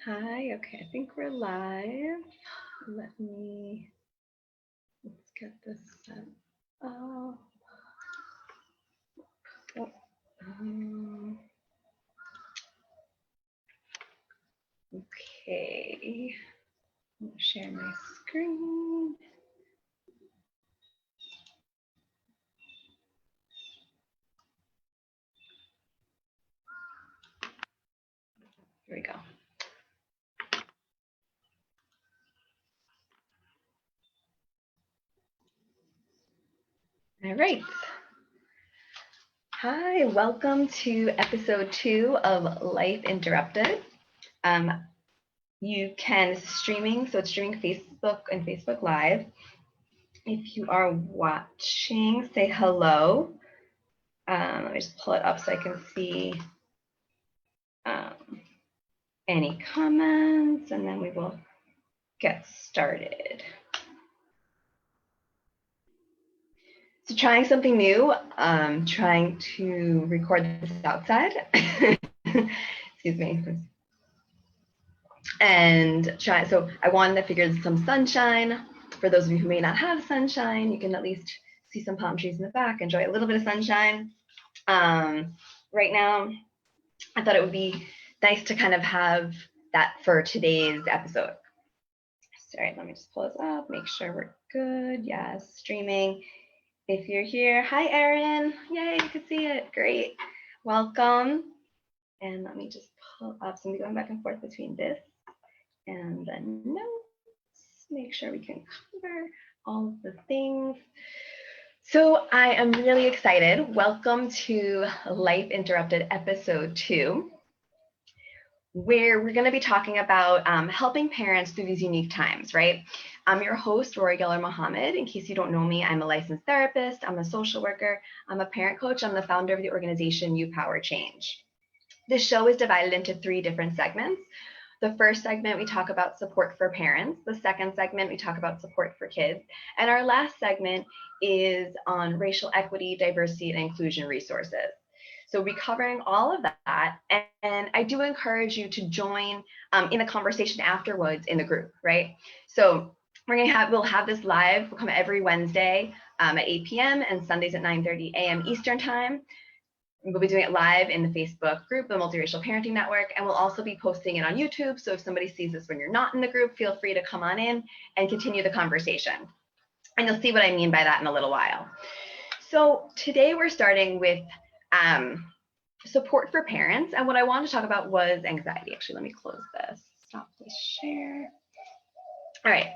Hi, okay, I think we're live. Let's get this set up. Okay, I'll share my screen. Here we go. All right. Hi, welcome to episode 2 of Life Interrupted. You can streaming, so it's streaming Facebook and Facebook Live. If you are watching, say hello. Let me just pull it up so I can see any comments, and then we will get started. So trying something new, trying to record this outside. Excuse me. And so I wanted to figure some sunshine. For those of you who may not have sunshine, you can at least see some palm trees in the back, enjoy a little bit of sunshine. Right now, I thought it would be nice to kind of have that for today's episode. Sorry, let me just pull this up, make sure we're good. Yes, streaming. If you're here, hi Erin. Yay, you can see it. Great. Welcome. And let me just pull up. So I'm going back and forth between this and the notes. Make sure we can cover all of the things. So I am really excited. Welcome to Life Interrupted episode 2, where we're going to be talking about helping parents through these unique times, right? I'm your host, Rorri Geller-Mohamed. In case you don't know me, I'm a licensed therapist, I'm a social worker, I'm a parent coach, I'm the founder of the organization You Power Change. This show is divided into 3 different segments. The first segment, we talk about support for parents. The second segment, we talk about support for kids. And our last segment is on racial equity, diversity, and inclusion resources. So we'll be covering all of that. And I do encourage you to join in a conversation afterwards in the group, right? So we'll have this live. We'll come every Wednesday at 8 p.m. and Sundays at 9:30 a.m. Eastern time. We'll be doing it live in the Facebook group, the Multiracial Parenting Network, and we'll also be posting it on YouTube. So if somebody sees this when you're not in the group, feel free to come on in and continue the conversation. And you'll see what I mean by that in a little while. So today we're starting with support for parents. And what I wanted to talk about was anxiety. Actually, let me close this. Stop this share. All right.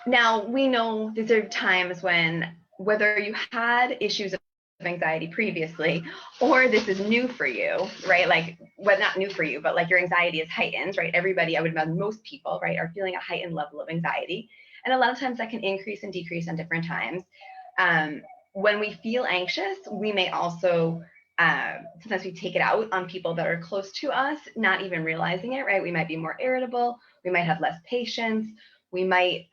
Now, we know these are times when whether you had issues of anxiety previously, or this is new for you, right? Like, well, not new for you, but like your anxiety is heightened, right? Everybody, I would imagine most people, right, are feeling a heightened level of anxiety. And a lot of times that can increase and decrease on different times. When we feel anxious, we may also, sometimes we take it out on people that are close to us, not even realizing it, right? We might be more irritable. We might have less patience. We might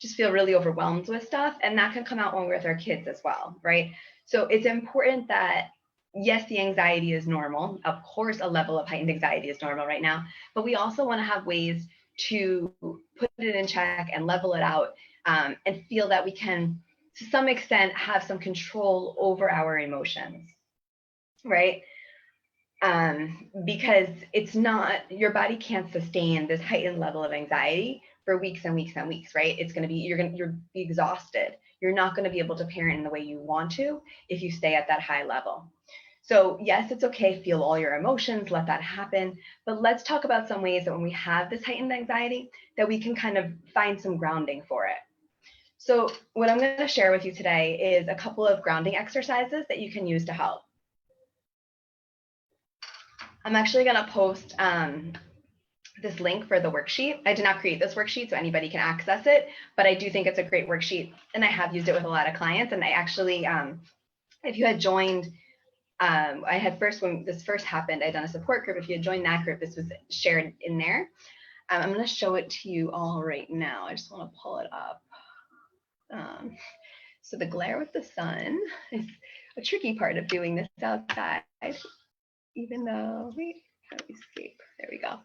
just feel really overwhelmed with stuff. And that can come out when we're with our kids as well, right? So it's important that, yes, the anxiety is normal. Of course, a level of heightened anxiety is normal right now, but we also want to have ways to put it in check and level it out and feel that we can, to some extent, have some control over our emotions, right? Because it's not, your body can't sustain this heightened level of anxiety for weeks and weeks and weeks, right? It's going to be, you're be exhausted. You're not going to be able to parent in the way you want to if you stay at that high level. So yes, it's okay, feel all your emotions, let that happen. But let's talk about some ways that when we have this heightened anxiety, that we can kind of find some grounding for it. So what I'm going to share with you today is a couple of grounding exercises that you can use to help. I'm actually going to post this link for the worksheet. I did not create this worksheet, so anybody can access it, but I do think it's a great worksheet, and I have used it with a lot of clients. And I actually, if you had joined, I had when this first happened, I'd done a support group. If you had joined that group, this was shared in there. I'm going to show it to you all right now. I just want to pull it up. So the glare with the sun is a tricky part of doing this outside, even though, wait, how do we escape? There we go.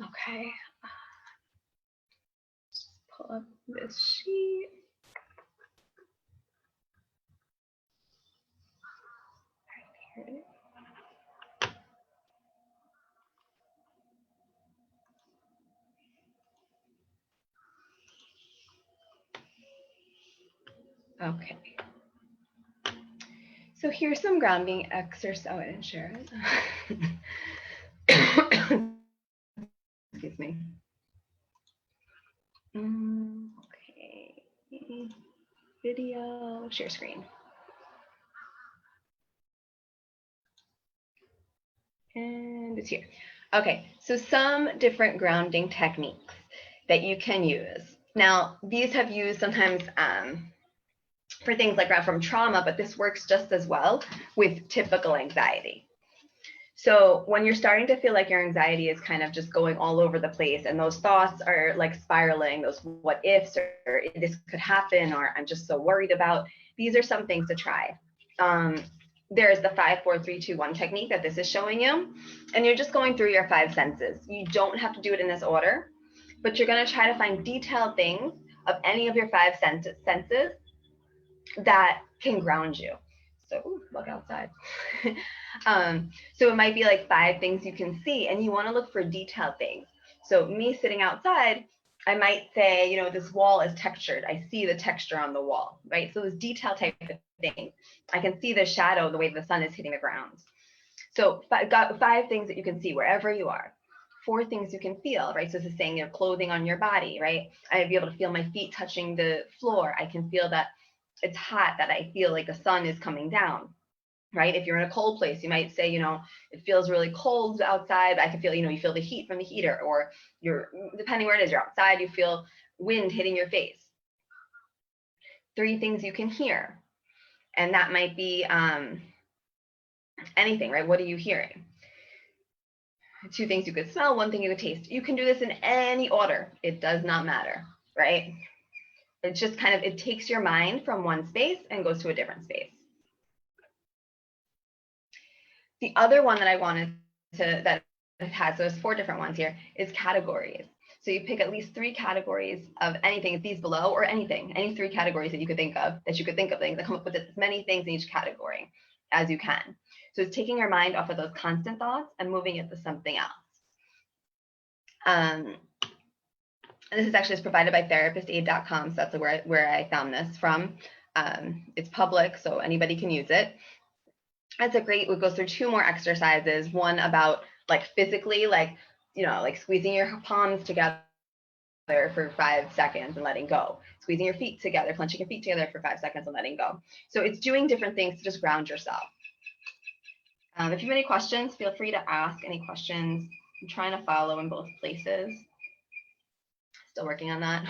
Okay. Just pull up this sheet. Here it is. Okay. So here's some grounding exercise. Oh, I didn't share it. Excuse me. Okay. Video, share screen. And it's here. Okay, so some different grounding techniques that you can use. Now, these have used sometimes for things like from trauma, but this works just as well with typical anxiety. So when you're starting to feel like your anxiety is kind of just going all over the place and those thoughts are like spiraling, those what ifs or this could happen or I'm just so worried about, these are some things to try. There's the 5, 4, 3, 2, 1 technique that this is showing you. And you're just going through your 5 senses. You don't have to do it in this order, but you're going to try to find detailed things of any of your 5 senses that can ground you. So look outside. So it might be like 5 things you can see, and you want to look for detailed things. So me sitting outside, I might say, you know, this wall is textured. I see the texture on the wall, right? So this detail type of thing. I can see the shadow, the way the sun is hitting the ground. So got 5 things that you can see wherever you are. 4 things you can feel, right? So this is saying, you know, clothing on your body, right? I'd be able to feel my feet touching the floor. I can feel that it's hot, that I feel like the sun is coming down, right? If you're in a cold place, you might say, you know, it feels really cold outside. I can feel, you know, you feel the heat from the heater, or you're, depending where it is, you're outside, you feel wind hitting your face. 3 things you can hear. And that might be anything, right? What are you hearing? 2 things you could smell, 1 thing you could taste. You can do this in any order. It does not matter, right? It's just kind of, it takes your mind from one space and goes to a different space. The other one that I wanted to, that it has, so there's 4 different ones here, is categories. So you pick at least 3 categories of anything, these below, or anything, any 3 categories that you could think of, things, and come up with as many things in each category as you can. So it's taking your mind off of those constant thoughts and moving it to something else. And this is actually provided by therapistaid.com, so that's where I found this from. It's public, so anybody can use it. That's a great, it goes through 2 more exercises. One about like physically, like, you know, like squeezing your palms together for 5 seconds and letting go. Squeezing your feet together, clenching your feet together for 5 seconds and letting go. So it's doing different things to just ground yourself. If you have any questions, feel free to ask any questions. I'm trying to follow in both places. Still working on that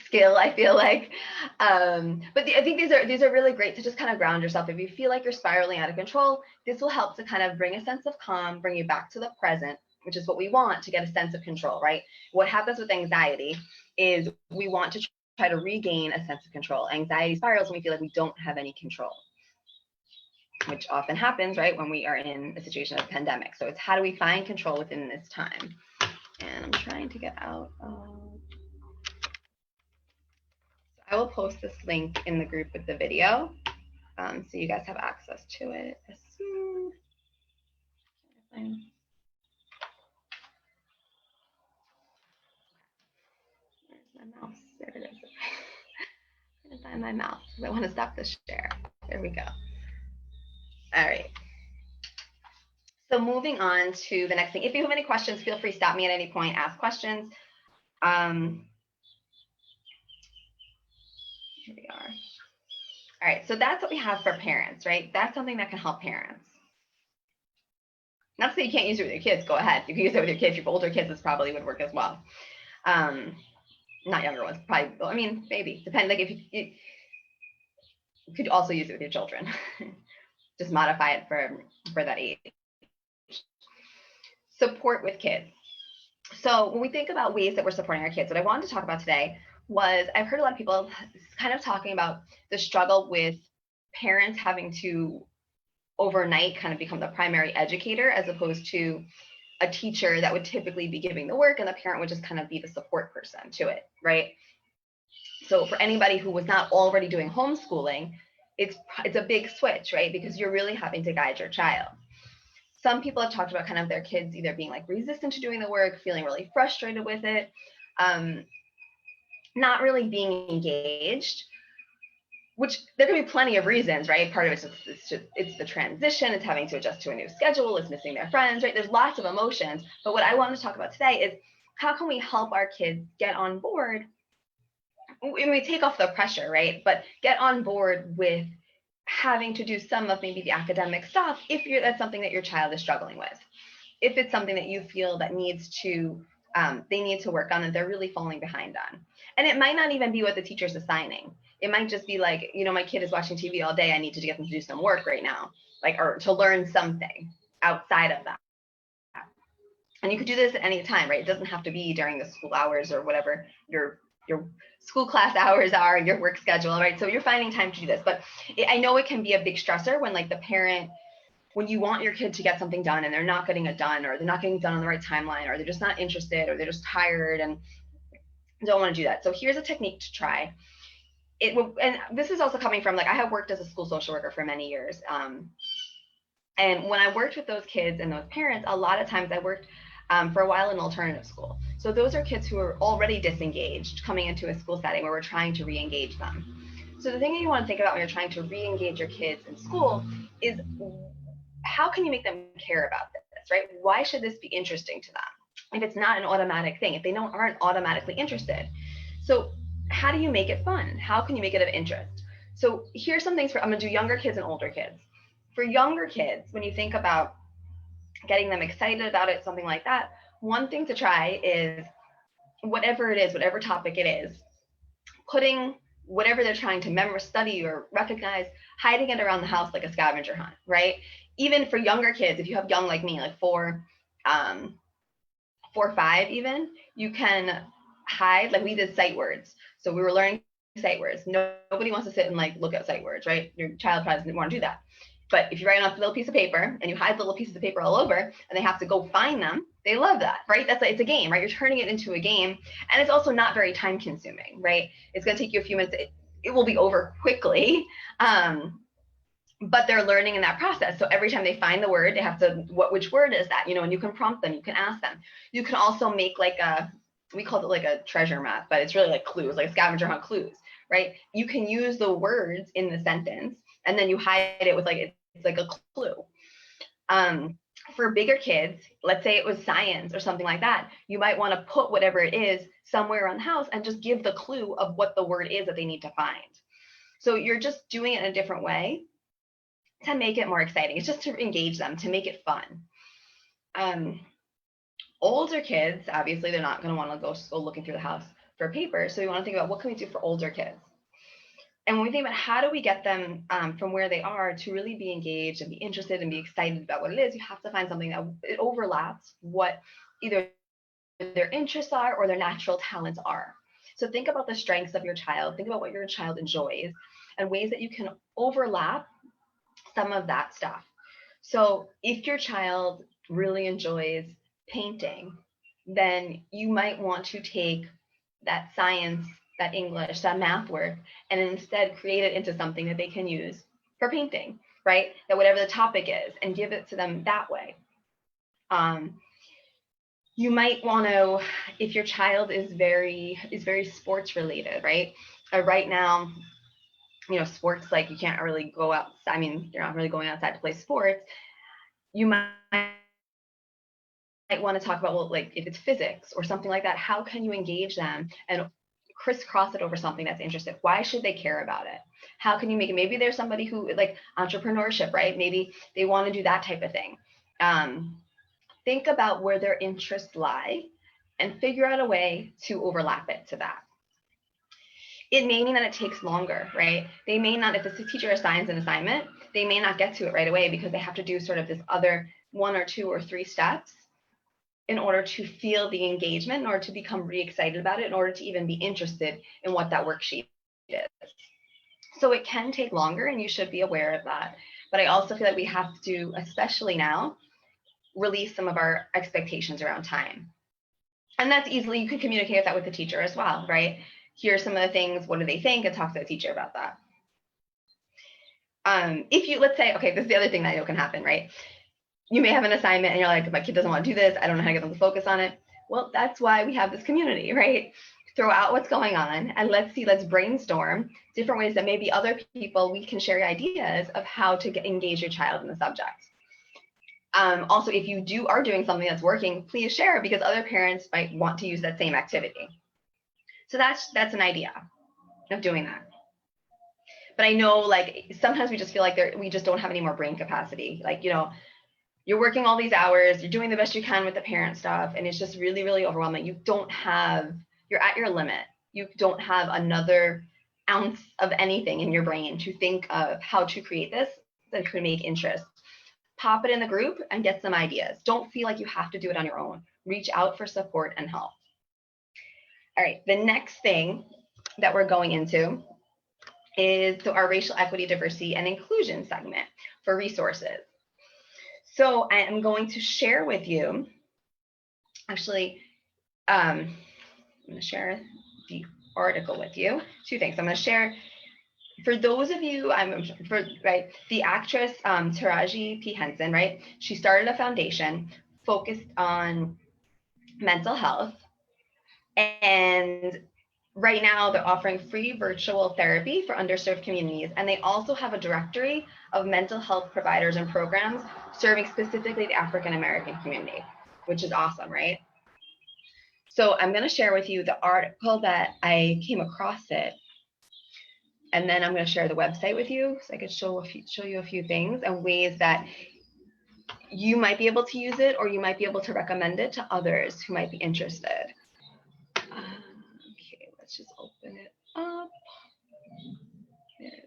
skill, I feel like. But I think these are really great to just kind of ground yourself. If you feel like you're spiraling out of control, this will help to kind of bring a sense of calm, bring you back to the present, which is what we want to get a sense of control, right? What happens with anxiety is we want to try to regain a sense of control. Anxiety spirals when we feel like we don't have any control, which often happens, right, when we are in a situation of pandemic. So it's how do we find control within this time? And I'm trying to get out of... I will post this link in the group with the video, so you guys have access to it as soon. Where's my mouse? There it is. I'm gonna find my mouse. I want to stop the share. There we go. All right. So moving on to the next thing. If you have any questions, feel free to stop me at any point, ask questions. Here we are. All right, so that's what we have for parents, right? That's something that can help parents. Not to say you can't use it with your kids, go ahead. You can use it with your kids. Your older kids, this probably would work as well. Not younger ones, probably, I mean, maybe, depend, like if you could also use it with your children. Just modify it for that age. Support with kids. So when we think about ways that we're supporting our kids, what I wanted to talk about today was, I've heard a lot of people kind of talking about the struggle with parents having to overnight kind of become the primary educator as opposed to a teacher that would typically be giving the work, and the parent would just kind of be the support person to it, right? So for anybody who was not already doing homeschooling, it's a big switch, right? Because you're really having to guide your child. Some people have talked about kind of their kids either being like resistant to doing the work, feeling really frustrated with it, not really being engaged, which there can be plenty of reasons, right? Part of it's the transition, it's having to adjust to a new schedule, it's missing their friends, right? There's lots of emotions. But what I want to talk about today is how can we help our kids get on board? We take off the pressure, right? But get on board with having to do some of maybe the academic stuff if that's something that your child is struggling with. If it's something that you feel that they need to work on and they're really falling behind on. And it might not even be what the teacher's assigning. It might just be like, my kid is watching TV all day. I need to get them to do some work right now, or to learn something outside of that. And you could do this at any time, right? It doesn't have to be during the school hours or whatever your school class hours are, your work schedule, right? So you're finding time to do this. But I know it can be a big stressor when like the parent, when you want your kid to get something done and they're not getting it done, or they're not getting it done on the right timeline, or they're just not interested, or they're just tired and don't want to do that. So here's a technique to try. And this is also coming from, like, I have worked as a school social worker for many years. And when I worked with those kids and those parents, a lot of times I worked for a while in alternative school. So those are kids who are already disengaged coming into a school setting where we're trying to re-engage them. So the thing that you want to think about when you're trying to re-engage your kids in school is, how can you make them care about this, right? Why should this be interesting to them? If it's not an automatic thing, if they aren't automatically interested. So how do you make it fun? How can you make it of interest? So here's some things I'm going to do younger kids and older kids. For younger kids, when you think about getting them excited about it, something like that, one thing to try is whatever it is, whatever topic it is, putting whatever they're trying to study or recognize, hiding it around the house like a scavenger hunt, right? Even for younger kids, if you have young like me, like 4 or 5 even, you can hide, like we did sight words. So we were learning sight words. Nobody wants to sit and like look at sight words, right? Your child probably doesn't want to do that. But if you write on a little piece of paper and you hide little pieces of paper all over and they have to go find them, they love that, right? It's a game, right? You're turning it into a game. And it's also not very time consuming, right? It's going to take you a few minutes. It will be over quickly. But they're learning in that process. So every time they find the word, they have to, which word is that? And you can prompt them, you can ask them. You can also make we called it like a treasure map, but it's really like clues, like scavenger hunt clues, right? You can use the words in the sentence and then you hide it with it's like a clue. For bigger kids, let's say it was science or something like that, you might want to put whatever it is somewhere around the house and just give the clue of what the word is that they need to find. So you're just doing it in a different way to make it more exciting. It's just to engage them, to make it fun. Older kids, obviously, they're not going to want to go looking through the house for paper. So we want to think about what can we do for older kids. And when we think about how do we get them from where they are to really be engaged and be interested and be excited about what it is, you have to find something that it overlaps what either their interests are or their natural talents are. So think about the strengths of your child. Think about what your child enjoys and ways that you can overlap some of that stuff. So if your child really enjoys painting, then you might want to take that science, that English, that math work, and instead create it into something that they can use for painting, right? That whatever the topic is, and give it to them that way. You might want to, if your child is very sports related, right? Right now, sports, like you can't really go out. I mean, you're not really going outside to play sports. You might want to talk about, well, like if it's physics or something like that, how can you engage them and crisscross it over something that's interesting? Why should they care about it? How can you make it? Maybe there's somebody who like entrepreneurship, right? Maybe they want to do that type of thing. Think about where their interests lie and figure out a way to overlap it to that. It may mean that it takes longer, right? They may not, if the teacher assigns an assignment, they may not get to it right away because they have to do sort of this other 1 or 2 or 3 steps in order to feel the engagement, in order to become re-excited about it, in order to even be interested in what that worksheet is. So it can take longer and you should be aware of that. But I also feel like we have to, especially now, release some of our expectations around time. And that's easily, you could communicate that with the teacher as well, right? Here's some of the things, what do they think, and talk to the teacher about that. If you, let's say, okay, this is the other thing that I know can happen, right? You may have an assignment and you're like, my kid doesn't want to do this, I don't know how to get them to focus on it. Well, that's why we have this community, right? Throw out what's going on and let's brainstorm different ways that maybe other people, we can share ideas of how to engage your child in the subject. Also, if you are doing something that's working, please share, because other parents might want to use that same activity. So that's an idea of doing that. But I know, like, sometimes we just feel like we just don't have any more brain capacity. Like, you know, you're working all these hours, you're doing the best you can with the parent stuff, and it's just really, really overwhelming. You're at your limit. You don't have another ounce of anything in your brain to think of how to create this that could make interest. Pop it in the group and get some ideas. Don't feel like you have to do it on your own. Reach out for support and help. All right, the next thing that we're going into is our racial equity, diversity, and inclusion segment for resources. So I am going to share with you, actually, I'm going to share the article with you. Two things. I'm going to share, for those of you, the actress Taraji P. Henson, right? She started a foundation focused on mental health, and right now they're offering free virtual therapy for underserved communities, and they also have a directory of mental health providers and programs serving specifically the African American community, which is awesome, right? So I'm going to share with you the article that I came across it, and then I'm going to share the website with you so I could show you a few things and ways that you might be able to use it, or you might be able to recommend it to others who might be interested. Okay, let's just open it up. There it is.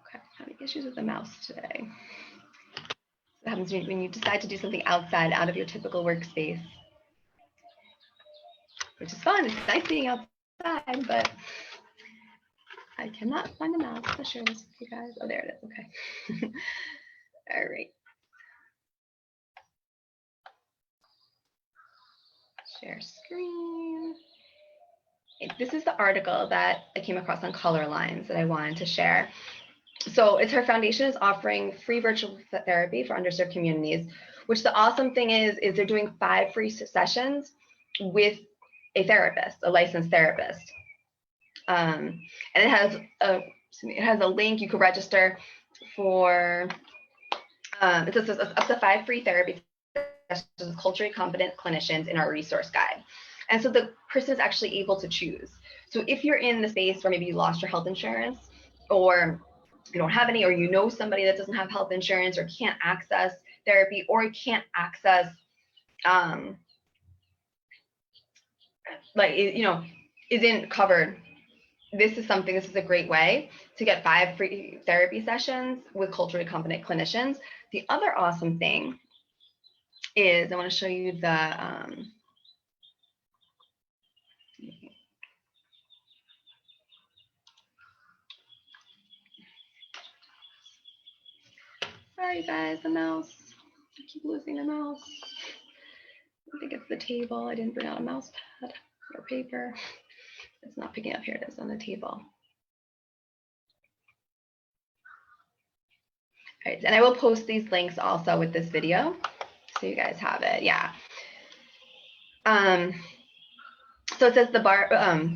Okay, having issues with the mouse today. What happens when you decide to do something outside, out of your typical workspace, which is fun. It's nice being outside, but I cannot find the mouse to share this with you guys. Oh, there it is. Okay. All right. Share screen. This is the article that I came across on Color Lines that I wanted to share. So it's her foundation is offering free virtual therapy for underserved communities, which the awesome thing is they're doing 5 free sessions with a therapist, a licensed therapist. And it has a link. You could register for, it says up to 5 free therapy sessions with culturally competent clinicians in our resource guide. And so the person is actually able to choose. So if you're in the space where maybe you lost your health insurance, or you don't have any, or you know somebody that doesn't have health insurance or can't access therapy, or can't access, isn't covered, this is a great way to get 5 free therapy sessions with culturally competent clinicians. The other awesome thing is, I want to show you the, sorry guys, the mouse, I keep losing the mouse. I think it's the table. I didn't bring out a mouse pad or paper. It's not picking up. Here it is on the table. All right, and I will post these links also with this video, so you guys have it. Yeah. So it says the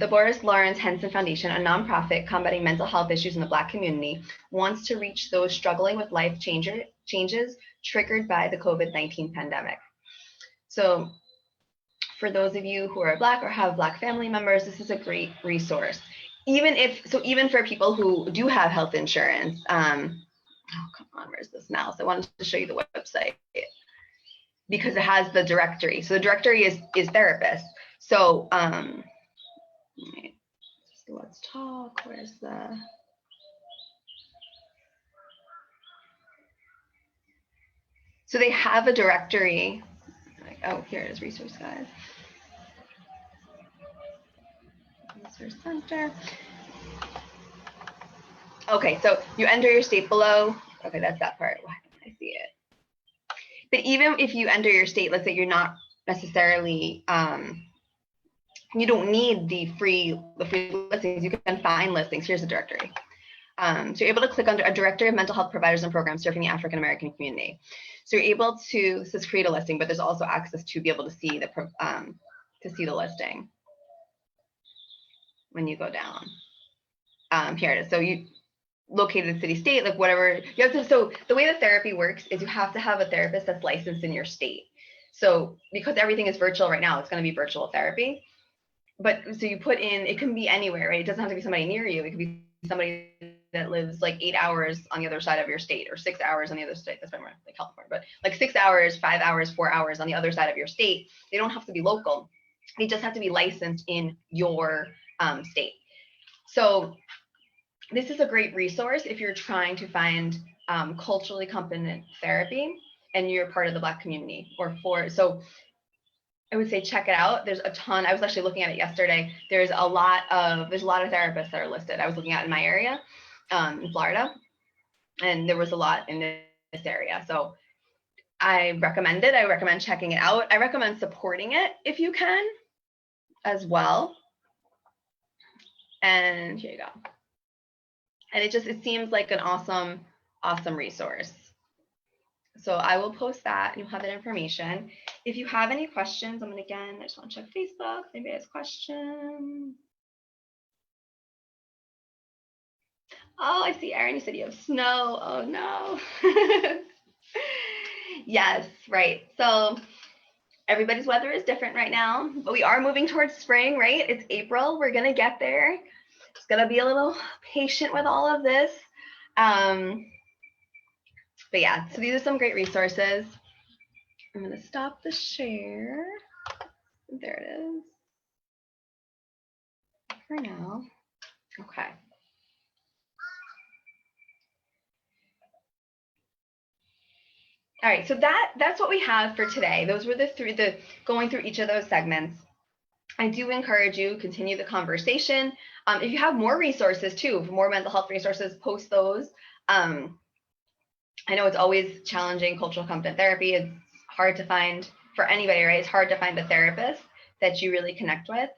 Boris Lawrence Henson Foundation, a nonprofit combating mental health issues in the Black community, wants to reach those struggling with life changes triggered by the COVID-19 pandemic. So for those of you who are Black or have Black family members, this is a great resource. Even for people who do have health insurance, oh, come on, where's this mouse? I wanted to show you the website because it has the directory. So the directory is therapists. So Right. So let's talk. Where's the... So they have a directory. Oh, here it is, resource guide. Resource center. Okay, so you enter your state below. Okay, that's that part. Why can't I see it? But even if you enter your state, let's say you're not necessarily, you don't need the free listings. You can find listings. Here's the directory. So you're able to click under a directory of mental health providers and programs serving the African American community. So you're able to, this is create a listing, but there's also access to be able to see the listing when you go down. Here it is. So you located city, state, like whatever you have to. So the way that therapy works is you have to have a therapist that's licensed in your state. So because everything is virtual right now, it's going to be virtual therapy. But so you put in, it can be anywhere, right? It doesn't have to be somebody near you. It could be somebody that lives like 8 hours on the other side of your state, or 6 hours on the other state. That's why we're like California, but like 6 hours, 5 hours, 4 hours on the other side of your state. They don't have to be local. They just have to be licensed in your state. So this is a great resource if you're trying to find culturally competent therapy and you're part of the Black community, so I would say check it out. There's a ton. I was actually looking at it yesterday. There's a lot of therapists that are listed. I was looking at in my area, in Florida, and there was a lot in this area. So I recommend it. I recommend checking it out. I recommend supporting it if you can as well. And here you go. And it seems like an awesome resource. So I will post that and you'll have that information. If you have any questions, I just want to check Facebook. Anybody has questions? Oh, I see, Erin, you said you have snow. Oh no. Yes, right. So everybody's weather is different right now, but we are moving towards spring, right? It's April. We're going to get there. Just going to be a little patient with all of this. But yeah, so these are some great resources. I'm going to stop the share. There it is. For now. Okay. All right, so that's what we have for today. Those were the going through each of those segments. I do encourage you continue the conversation. If you have more resources too, more mental health resources, post those. I know it's always challenging, cultural competent therapy. It's hard to find for anybody, right? It's hard to find the therapist that you really connect with,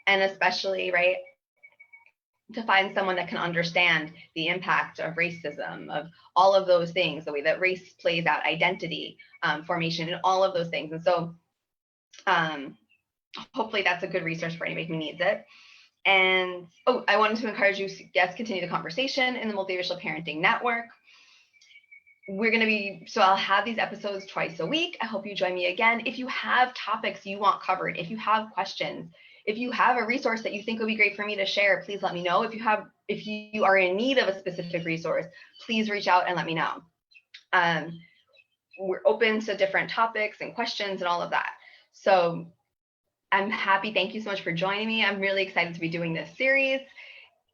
and especially, right, to find someone that can understand the impact of racism, of all of those things, the way that race plays out, identity formation, and all of those things. And so hopefully that's a good resource for anybody who needs it. And I wanted to encourage you, yes, continue the conversation in the Multiracial Parenting Network. I'll have these episodes twice a week. I hope you join me again. If you have topics you want covered, if you have questions, if you have a resource that you think would be great for me to share, please let me know. If you are in need of a specific resource, please reach out and let me know. We're open to different topics and questions and all of that. So I'm happy. Thank you so much for joining me. I'm really excited to be doing this series.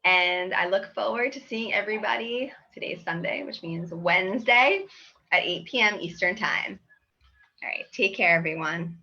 And I look forward to seeing everybody. Today's Sunday, which means Wednesday at 8 p.m. Eastern Time. All right. Take care, everyone.